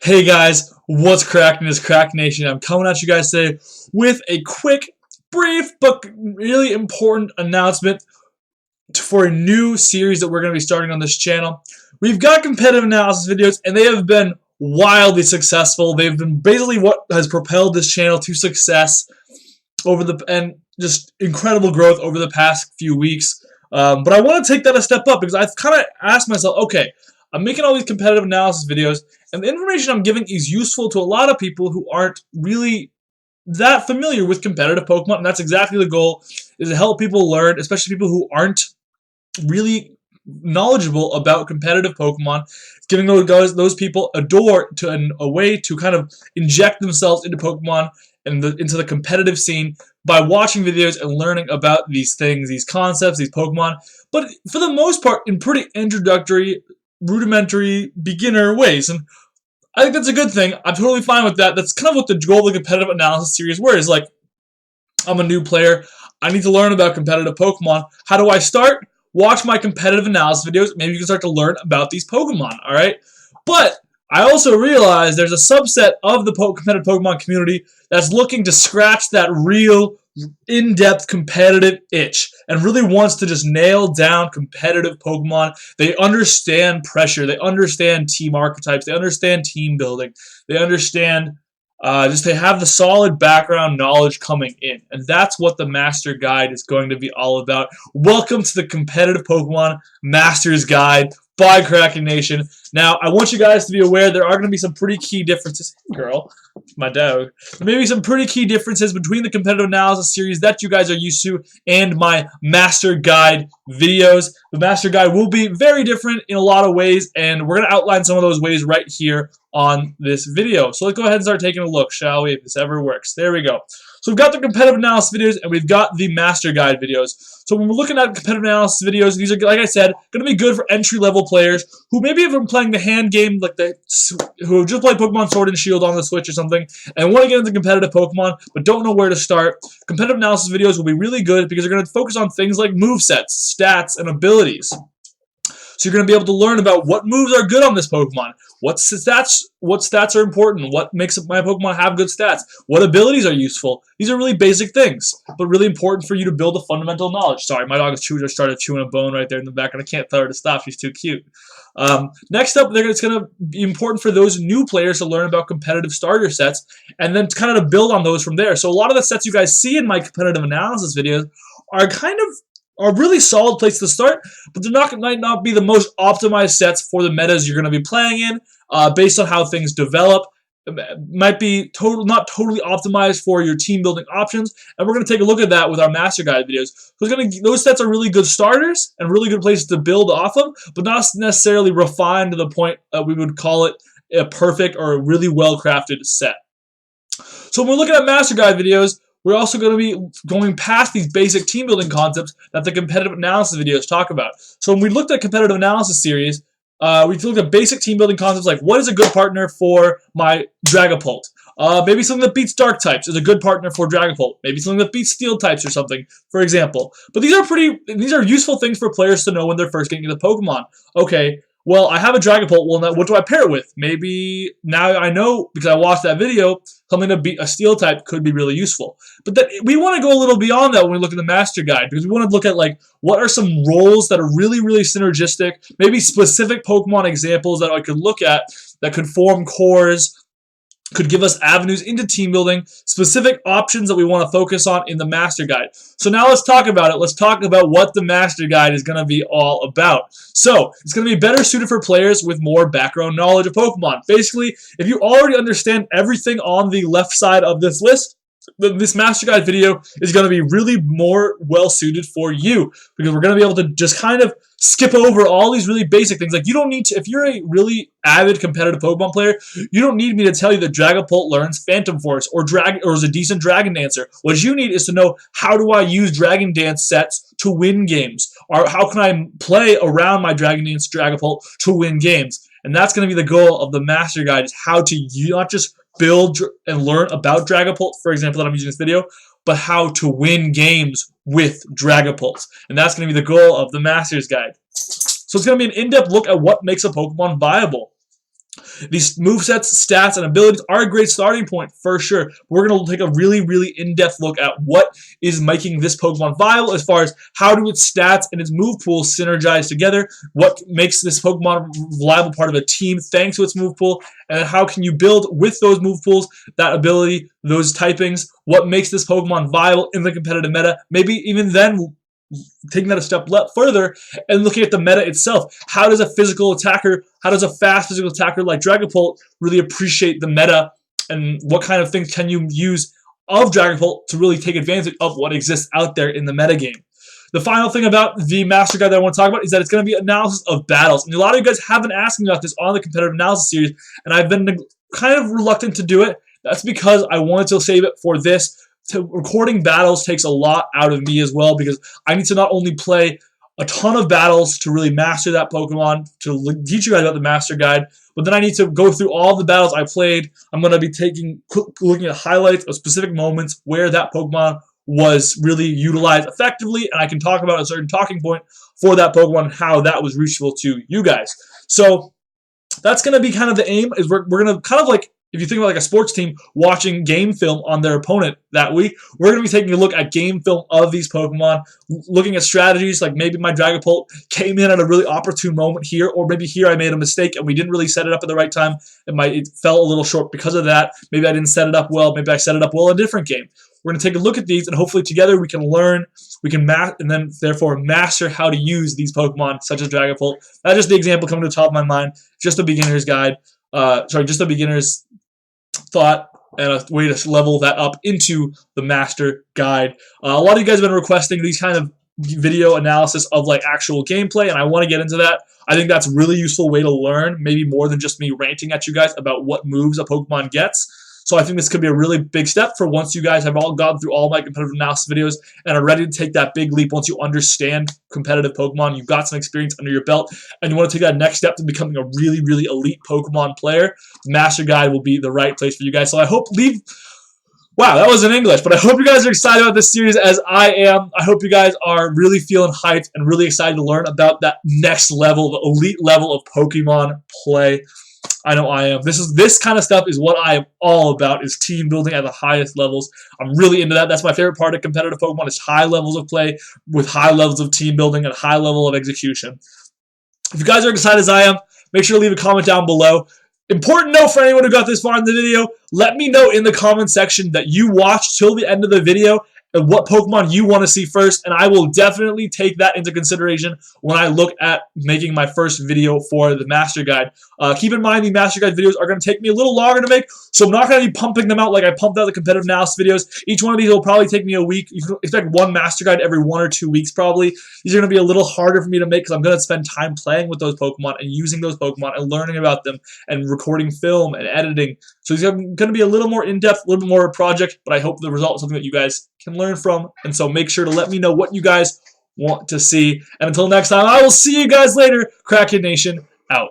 Hey guys, what's cracking? It's Krakenation. I'm coming at you guys today with a quick, brief, but really important announcement for a new series that we're going to be starting on this channel. We've got competitive analysis videos, and they have been wildly successful. They've been basically what has propelled this channel to success and just incredible growth over the past few weeks. But I want to take that a step up because I've kind of asked myself, okay, I'm making all these competitive analysis videos, and the information I'm giving is useful to a lot of people who aren't really that familiar with competitive Pokemon, and that's exactly the goal, is to help people learn, especially people who aren't really knowledgeable about competitive Pokemon, giving those people a way to kind of inject themselves into Pokemon and into the competitive scene by watching videos and learning about these things, these concepts, these Pokemon, but for the most part in pretty introductory, rudimentary, beginner ways. And I think that's a good thing. I'm totally fine with that. That's kind of what the goal of the competitive analysis series is. Like, I'm a new player. I need to learn about competitive Pokemon. How do I start? Watch my competitive analysis videos. Maybe you can start to learn about these Pokemon, all right? But I also realize there's a subset of the competitive Pokemon community that's looking to scratch that real in-depth competitive itch and really wants to just nail down competitive Pokemon. They understand pressure. They understand team archetypes. They understand team building. They understand they have the solid background knowledge coming in. And that's what the Master Guide is going to be all about. Welcome to the Competitive Pokemon Master's Guide by Krakenation. Now, I want you guys to be aware there are going to be some pretty key differences. Hey, girl, my dog. There may be some pretty key differences between the competitive analysis series that you guys are used to and my Master Guide videos. The Master Guide will be very different in a lot of ways, and we're going to outline some of those ways right here on this video. So let's go ahead and start taking a look, shall we, if this ever works. There we go. So we've got the competitive analysis videos, and we've got the Master Guide videos. So when we're looking at competitive analysis videos, these are, like I said, going to be good for entry-level players who maybe have been playing the hand game, who have just played Pokemon Sword and Shield on the Switch or something, and want to get into competitive Pokemon, but don't know where to start. Competitive analysis videos will be really good because they're going to focus on things like movesets, stats, and abilities. So you're going to be able to learn about what moves are good on this Pokemon, what stats are important, what makes my Pokemon have good stats, what abilities are useful. These are really basic things, but really important for you to build a fundamental knowledge. Sorry, my dog just started chewing a bone right there in the back, and I can't tell her to stop. She's too cute. Next up, it's going to be important for those new players to learn about competitive starter sets, and then kind of to build on those from there. So a lot of the sets you guys see in my competitive analysis videos are really solid place to start, but might not be the most optimized sets for the metas you're going to be playing in, based on how things develop. It might be not totally optimized for your team building options, and we're going to take a look at that with our Master Guide videos. So those sets are really good starters and really good places to build off of, but not necessarily refined to the point we would call it a perfect or a really well-crafted set. So when we're looking at Master Guide videos, we're also going to be going past these basic team building concepts that the competitive analysis videos talk about. So when we looked at competitive analysis series, we looked at basic team building concepts like what is a good partner for my Dragapult? Maybe something that beats dark types is a good partner for Dragapult. Maybe something that beats steel types or something, for example. But these are useful things for players to know when they're first getting into Pokemon. Okay, well, I have a Dragapult. Well, now what do I pair it with? Maybe now I know, because I watched that video, something to beat a steel type could be really useful. But we want to go a little beyond that when we look at the Master Guide, because we want to look at what are some roles that are really, really synergistic, maybe specific Pokemon examples that I could look at that could form cores, could give us avenues into team building, specific options that we want to focus on in the Master Guide. So now let's talk about it. Let's talk about what the Master Guide is going to be all about. So it's going to be better suited for players with more background knowledge of Pokemon. Basically, if you already understand everything on the left side of this list, this Master Guide video is going to be really more well-suited for you, because we're going to be able to just kind of skip over all these really basic things. Like, you don't need to, if you're a really avid competitive Pokemon player, you don't need me to tell you that Dragapult learns Phantom Force or is a decent Dragon Dancer. What you need is to know, how do I use Dragon Dance sets to win games? Or how can I play around my Dragon Dance Dragapult to win games? And that's going to be the goal of the Master Guide, is how to not just build and learn about Dragapult, for example, that I'm using in this video, but how to win games with Dragapults. And that's going to be the goal of the Master's Guide. So it's going to be an in-depth look at what makes a Pokemon viable. These movesets, stats, and abilities are a great starting point for sure. We're going to take a really, really in-depth look at what is making this Pokemon viable as far as how do its stats and its move pool synergize together, what makes this Pokemon a reliable part of a team thanks to its move pool, and then how can you build with those move pools, that ability, those typings, what makes this Pokemon viable in the competitive meta, maybe even then taking that a step further and looking at the meta itself. How does a physical attacker, how does a fast physical attacker like Dragapult really appreciate the meta, and what kind of things can you use of Dragapult to really take advantage of what exists out there in the metagame. The final thing about the Master Guide that I want to talk about is that it's going to be analysis of battles. And a lot of you guys have been asking about this on the competitive analysis series, and I've been kind of reluctant to do it. That's because I wanted to save it for this. Recording battles takes a lot out of me as well, because I need to not only play a ton of battles to really master that Pokemon, to teach you guys about the Master Guide, but then I need to go through all the battles I played. I'm going to be looking at highlights of specific moments where that Pokemon was really utilized effectively, and I can talk about a certain talking point for that Pokemon and how that was useful to you guys. So that's going to be kind of the aim, is we're going to kind of like, if you think about like a sports team watching game film on their opponent that week, we're going to be taking a look at game film of these Pokemon, looking at strategies, like maybe my Dragapult came in at a really opportune moment here, or maybe here I made a mistake and we didn't really set it up at the right time. It fell a little short because of that. Maybe I didn't set it up well. Maybe I set it up well in a different game. We're going to take a look at these, and hopefully together we can learn, we can and then therefore master how to use these Pokemon, such as Dragapult. That's just the example coming to the top of my mind. Just a beginner's guide. Just a beginner's thought and a way to level that up into the Master Guide. A lot of you guys have been requesting these kind of video analysis of like actual gameplay, and I want to get into that. I think that's a really useful way to learn, maybe more than just me ranting at you guys about what moves a Pokemon gets. So I think this could be a really big step for once you guys have all gone through all my competitive analysis videos and are ready to take that big leap. Once you understand competitive Pokemon, you've got some experience under your belt, and you want to take that next step to becoming a really, really elite Pokemon player, the Master Guide will be the right place for you guys. So I hope wow, that was in English, but I hope you guys are excited about this series as I am. I hope you guys are really feeling hyped and really excited to learn about that next level, the elite level of Pokemon play. I know I am. This kind of stuff is what I am all about, is team building at the highest levels. I'm really into that. That's my favorite part of competitive Pokemon, is high levels of play with high levels of team building and high level of execution. If you guys are excited as I am, make sure to leave a comment down below. Important note for anyone who got this far in the video, let me know in the comment section that you watched till the end of the video and what Pokemon you want to see first, and I will definitely take that into consideration when I look at making my first video for the Master Guide. Keep in mind, the Master Guide videos are going to take me a little longer to make, so I'm not going to be pumping them out like I pumped out the competitive analysis videos. Each one of these will probably take me a week. You can expect one Master Guide every 1 or 2 weeks probably. These are going to be a little harder for me to make because I'm going to spend time playing with those Pokemon and using those Pokemon and learning about them and recording film and editing. So these are going to be a little more in-depth, a little bit more of a project, but I hope the result is something that you guys can learn from. And so make sure to let me know what you guys want to see. And until next time, I will see you guys later. Krakenation out.